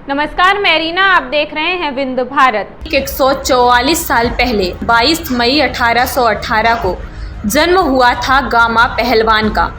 नमस्कार, मैं रीना, आप देख रहे हैं विंध्य भारत। 144 साल पहले 22 मई 1818 को जन्म हुआ था गामा पहलवान का,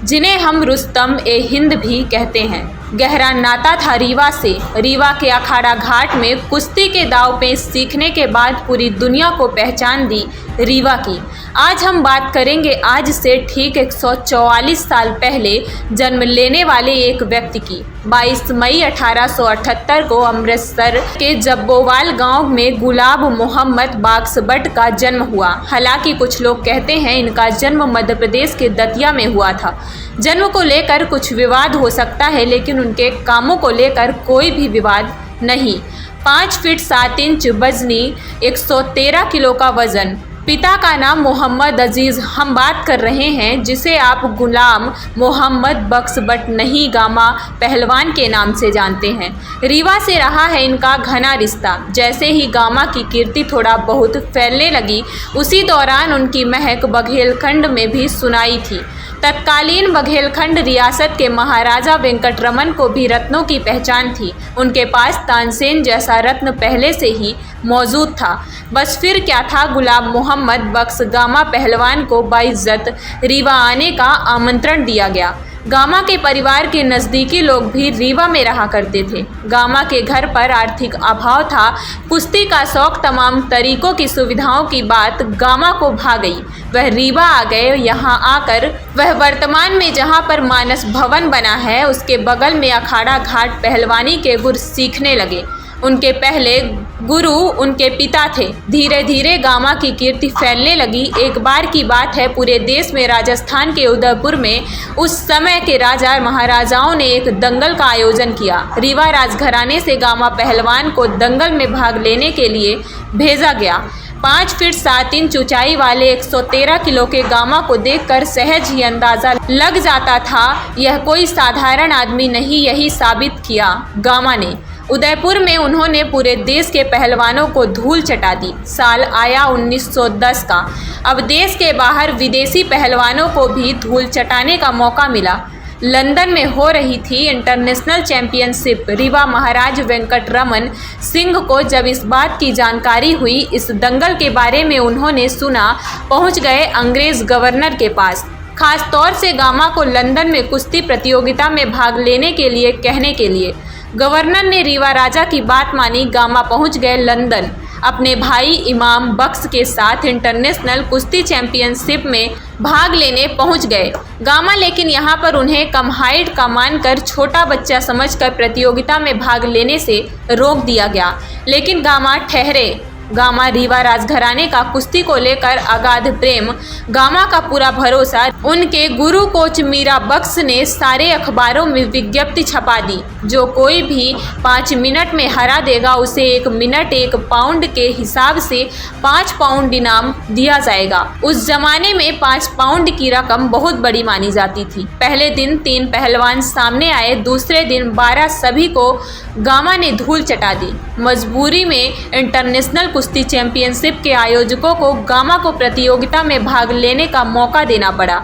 जिन्हें हम रुस्तम ए हिंद भी कहते हैं। गहरा नाता था रीवा से। रीवा के अखाड़ा घाट में कुश्ती के दांव पेच सीखने के बाद पूरी दुनिया को पहचान दी रीवा की। आज हम बात करेंगे आज से ठीक 144 साल पहले जन्म लेने वाले एक व्यक्ति की। 22 मई 1878 को अमृतसर के जब्बोवाल गांव में गुलाब मोहम्मद बाक्सबट का जन्म हुआ। हालांकि कुछ लोग कहते हैं इनका जन्म मध्य प्रदेश के दतिया में हुआ था। जन्म को लेकर कुछ विवाद हो सकता है, लेकिन उनके कामों को लेकर कोई भी विवाद नहीं। 5 फीट 7 इंच वजनी, 113 किलो का वजन। पिता का नाम मोहम्मद अजीज़। हम बात कर रहे हैं जिसे आप गुलाम मोहम्मद बख्शबट नहीं गामा पहलवान के नाम से जानते हैं। रीवा से रहा है इनका घना रिश्ता। जैसे ही गामा की कीर्ति थोड़ा बहुत फैलने लगी, उसी दौरान उनकी महक बघेलखंड में भी सुनाई थी। तत्कालीन बघेलखंड रियासत के महाराजा वेंकटरमन को भी रत्नों की पहचान थी। उनके पास तानसेन जैसा रत्न पहले से ही मौजूद था। बस फिर क्या था, गुलाम मोहम्मद बख्श गामा पहलवान को बाइज्जत रीवा आने का आमंत्रण दिया गया। गामा के परिवार के नज़दीकी लोग भी रीवा में रहा करते थे। गामा के घर पर आर्थिक अभाव था। कुश्ती का शौक, तमाम तरीकों की सुविधाओं की बात गामा को भा गई। वह रीवा आ गए। यहाँ आकर वह वर्तमान में जहाँ पर मानस भवन बना है, उसके बगल में अखाड़ा घाट पहलवानी के गुर सीखने लगे। उनके पहले गुरु उनके पिता थे। धीरे धीरे गामा की कीर्ति फैलने लगी। एक बार की बात है, पूरे देश में राजस्थान के उदयपुर में उस समय के राजा महाराजाओं ने एक दंगल का आयोजन किया। रीवा राजघराने से गामा पहलवान को दंगल में भाग लेने के लिए भेजा गया। 5 फीट 7 इंच ऊंचाई वाले 113 किलो के गामा को देखकर सहज ही अंदाजा लग जाता था यह कोई साधारण आदमी नहीं। यही साबित किया गामा ने। उदयपुर में उन्होंने पूरे देश के पहलवानों को धूल चटा दी। साल आया 1910 का। अब देश के बाहर विदेशी पहलवानों को भी धूल चटाने का मौका मिला। लंदन में हो रही थी इंटरनेशनल चैंपियनशिप। रीवा महाराज वेंकटरमन सिंह को जब इस बात की जानकारी हुई, इस दंगल के बारे में उन्होंने सुना, पहुंच गए अंग्रेज गवर्नर के पास। खास तौर से गामा को लंदन में कुश्ती प्रतियोगिता में भाग लेने के लिए कहने के लिए। गवर्नर ने रीवा राजा की बात मानी। गामा पहुंच गए लंदन। अपने भाई इमाम बख्श के साथ इंटरनेशनल कुश्ती चैंपियनशिप में भाग लेने पहुंच गए गामा, लेकिन यहां पर उन्हें कम हाइट का मानकर छोटा बच्चा समझकर प्रतियोगिता में भाग लेने से रोक दिया गया। लेकिन गामा ठहरे। गामा रीवा राजघराने का कुश्ती को लेकर अगाध प्रेम। गामा का पूरा भरोसा। उनके गुरु कोच मीरा बख्श ने सारे अखबारों में विज्ञप्ति छपा दी, जो कोई भी 5 मिनट में हरा देगा उसे 1 मिनट 1 पाउंड के हिसाब से 5 पाउंड इनाम दिया जाएगा। उस जमाने में 5 पाउंड की रकम बहुत बड़ी मानी जाती थी। पहले दिन 3 पहलवान सामने आए। दूसरे दिन 12 सभी को गामा ने धूल चटा दी। मजबूरी में इंटरनेशनल कुश्ती चैंपियनशिप के आयोजकों को गामा को प्रतियोगिता में भाग लेने का मौका देना पड़ा।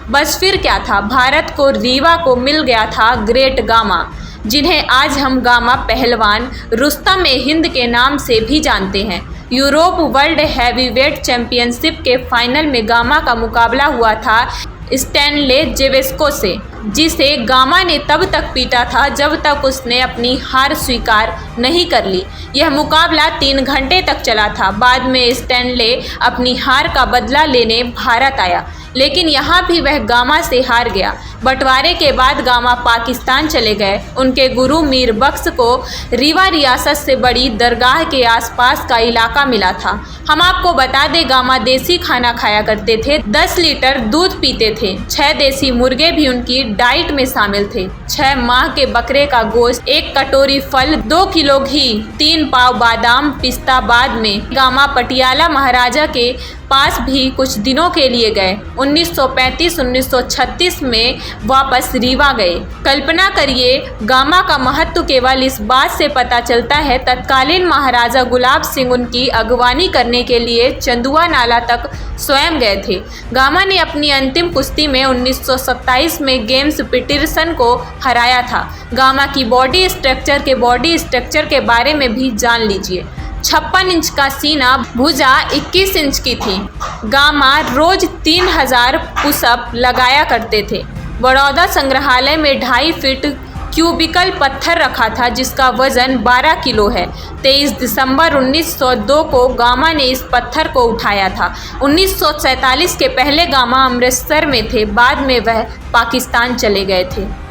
बस फिर क्या था, भारत को रीवा को मिल गया था ग्रेट गामा, जिन्हें आज हम गामा पहलवान रुस्तम ए हिंद के नाम से भी जानते हैं। यूरोप वर्ल्ड हैवीवेट चैंपियनशिप के फाइनल में गामा का मुकाबला हुआ था स्टैनले जेवेस्को से, जिसे गामा ने तब तक पीटा था जब तक उसने अपनी हार स्वीकार नहीं कर ली। यह मुकाबला 3 घंटे तक चला था। बाद में स्टैनले अपनी हार का बदला लेने भारत आया, लेकिन यहाँ भी वह गामा से हार गया। बंटवारे के बाद गामा पाकिस्तान चले गए। उनके गुरु मीर बख्श को रीवा रियासत से बड़ी दरगाह के आसपास का इलाका मिला था। हम आपको बता दें, गामा देसी खाना खाया करते थे। 10 लीटर दूध पीते थे। 6 देसी मुर्गे भी उनकी डाइट में शामिल थे। 6 माह के बकरे का गोश्त, 1 कटोरी फल, 2 किलो घी, 3 पाव बादाम पिस्ता। बाद में गामा पटियाला महाराजा के पास भी कुछ दिनों के लिए गए। 1935-1936 में वापस रीवा गए। कल्पना करिए, गामा का महत्व केवल इस बात से पता चलता है तत्कालीन महाराजा गुलाब सिंह उनकी अगवानी करने के लिए चंदुआ नाला तक स्वयं गए थे। गामा ने अपनी अंतिम कुश्ती में 1927 में गेम्स पीटरसन को हराया था। गामा की बॉडी स्ट्रक्चर के बारे में भी जान लीजिए। 56 इंच का सीना, भुजा 21 इंच की थी। गामा रोज 3000 पुशअप लगाया करते थे। बड़ौदा संग्रहालय में 2.5 फीट क्यूबिकल पत्थर रखा था जिसका वजन 12 किलो है। 23 दिसंबर 1902 को गामा ने इस पत्थर को उठाया था। 1947 के पहले गामा अमृतसर में थे, बाद में वह पाकिस्तान चले गए थे।